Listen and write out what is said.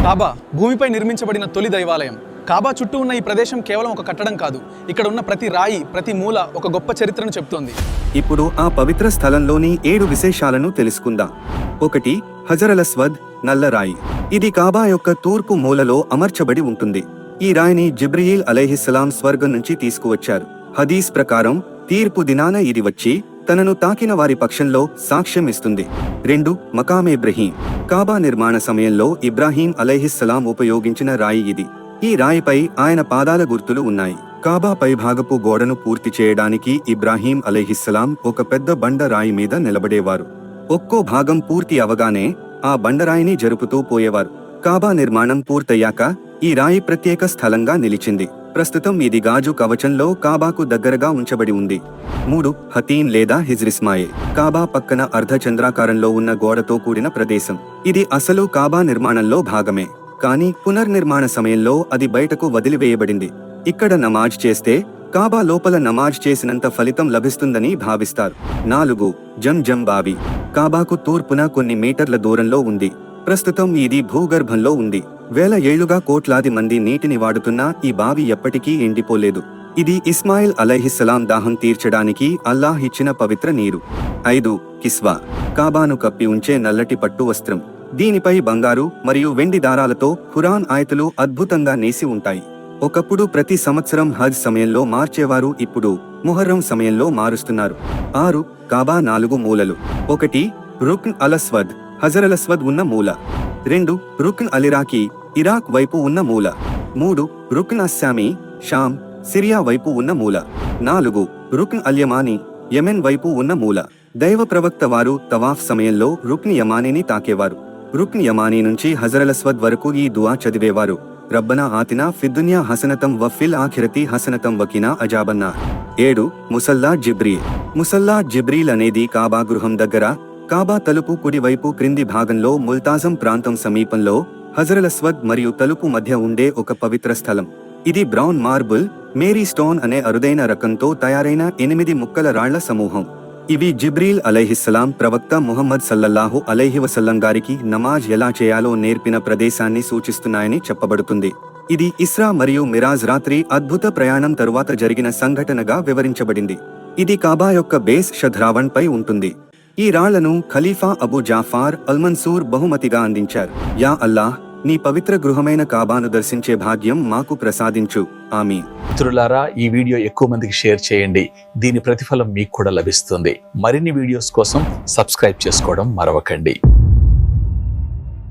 కాబా భూమిపై నిర్మించబడిన తొలి దైవాలయం. కాబా చుట్టూ ఉన్న ఈ ప్రదేశం కేవలం ఒక కట్టడం కాదు, ఇక్కడ ఉన్న ప్రతి రాయి, ప్రతి మూల ఒక గొప్ప చరిత్రను చెప్తోంది. ఇప్పుడు ఆ పవిత్ర స్థలంలోని 7 విశేషాలను తెలుసుకుందాం. 1. హజర్ అస్వద్, నల్ల రాయి. ఇది కాబా యొక్క తూర్పు మూలలో అమర్చబడి ఉంటుంది. ఈ రాయిని జిబ్రీల్ అలైహిస్సలాం స్వర్గం నుంచి తీసుకువచ్చారు. హదీస్ ప్రకారం తీర్పు దినాన ఇది వచ్చి తనను తాకిన వారి పక్షంలో సాక్ష్యం ఇస్తుంది. 2. మకామ్ ఇబ్రహీం. కాబా నిర్మాణ సమయంలో ఇబ్రాహీం అలైహిస్సలాం ఉపయోగించిన రాయి ఇది. ఈ రాయిపై ఆయన పాదాల గుర్తులు ఉన్నాయి. కాబా పైభాగపు గోడను పూర్తి చేయడానికి ఇబ్రాహీం అలైహిస్సలాం ఒక పెద్ద బండ రాయి మీద నిలబడేవారు. ఒక్కో భాగం పూర్తి అవగానే ఆ బండరాయిని జరుపుతూ పోయేవారు. కాబా నిర్మాణం పూర్తయ్యాక ఈ రాయి ప్రత్యేక స్థలంగా నిలిచింది. ప్రస్తుతం ఇది గాజు కవచంలో కాబాకు దగ్గరగా ఉంచబడి ఉంది. 3. హతీన్ లేదా హిజ్ర్ ఇస్మాయిల్. కాబా పక్కన అర్ధచంద్రాకారంలో ఉన్న గోడతో కూడిన ప్రదేశం. ఇది అసలు కాబా నిర్మాణంలో భాగమే, కానీ పునర్నిర్మాణ సమయంలో అది బయటకు వదిలివేయబడింది. ఇక్కడ నమాజ్ చేస్తే కాబా లోపల నమాజ్ చేసినంత ఫలితం లభిస్తుందని భావిస్తారు. 4. జం బావి. కాబాకు తూర్పున కొన్ని మీటర్ల దూరంలో ఉంది. ప్రస్తుతం ఇది భూగర్భంలో ఉంది. వేల ఏళ్లుగా కోట్లాది మంది నీటిని వాడుతున్నా ఈ బావి ఎప్పటికీ ఎండిపోలేదు. ఇది ఇస్మాయిల్ అలైహిస్సలాం దాహం తీర్చడానికి అల్లాహ్ ఇచ్చిన పవిత్ర నీరు. 5. కిస్వా. కాబాను కప్పి ఉంచే నల్లటి పట్టు వస్త్రం. దీనిపై బంగారు మరియు వెండి దారాలతో ఖురాన్ ఆయతులు అద్భుతంగా నేసి ఉంటాయి. ఒకప్పుడు ప్రతి సంవత్సరం హజ్ సమయంలో మార్చేవారు, ఇప్పుడు ముహర్రం సమయంలో మారుస్తున్నారు. 6. కాబా 4 మూలలు. 1. రుక్న్ అల్-అస్వద్, హజర్ అల్-అస్వద్ ఉన్న మూల. 2. రుక్న్ అల్-ఇరాకీ, ఇరాక్ వైపు ఉన్న మూల. 3. రుక్న్ అస్సామీ, షామ్, సిరియా వైపు ఉన్న మూల. 4. రుక్న్ అల్-యమానీ, యెమెన్ వైపు ఉన్న మూల. దైవ ప్రవక్త వారు తవాఫ్ సమయంలో రుక్న్ యమానీని తాకేవారు. రుక్న్ యమానీ నుంచి హజర్ అల్-అస్వద్ వరకు ఈ దుఆ చదివేవారు. రబ్బనా ఆతినా ఫిద్దున్యా హసనతం వ ఫిల్ ఆఖిరతి హసనతం వకినా అజాబన్నా. 7. ముసల్లా జిబ్రీల్. ముసల్లా జిబ్రీల్ అనేది కాబా గృహం దగ్గర, కాబా తలుపు కుడివైపు క్రింది భాగంలో ముల్తాజం ప్రాంతం సమీపంలో హజర్ అల్-అస్వద్ మరియు తలుపు మధ్య ఉండే ఒక పవిత్ర స్థలం. ఇది బ్రౌన్ మార్బుల్, మేరీ స్టోన్ అనే అరుదైన రకంతో తయారైన 8 ముక్కల రాళ్ల సమూహం. ఇవి జిబ్రీల్ అలైహిస్సలాం ప్రవక్త ముహమ్మద్ సల్లల్లాహు అలైహి వసల్లం గారికి నమాజ్ ఎలా చేయాలో నేర్పిన ప్రదేశాన్ని సూచిస్తున్నాయని చెప్పబడుతుంది. ఇది ఇస్రా మరియు మిరాజ్ రాత్రి అద్భుత ప్రయాణం తరువాత జరిగిన సంఘటనగా వివరించబడింది. ఇది కాబా యొక్క బేస్ షధ్రావణ్ పై ఉంటుంది. ఈ రాళ్లను ఖలీఫా అబూ జాఫార్ అల్-మన్సూర్ బహుమతిగా అందించారు. యా అల్లాహ్, నీ పవిత్ర గృహమైన కాబాను దర్శించే భాగ్యం మాకు ప్రసాదించు. ఆమీన్. మిత్రులారా, ఈ వీడియో ఎక్కువ మందికి షేర్ చేయండి. దీని ప్రతిఫలం మీకు కూడా లభిస్తుంది. మరిన్ని వీడియోస్ కోసం సబ్స్క్రైబ్ చేసుకోవడం మరవకండి.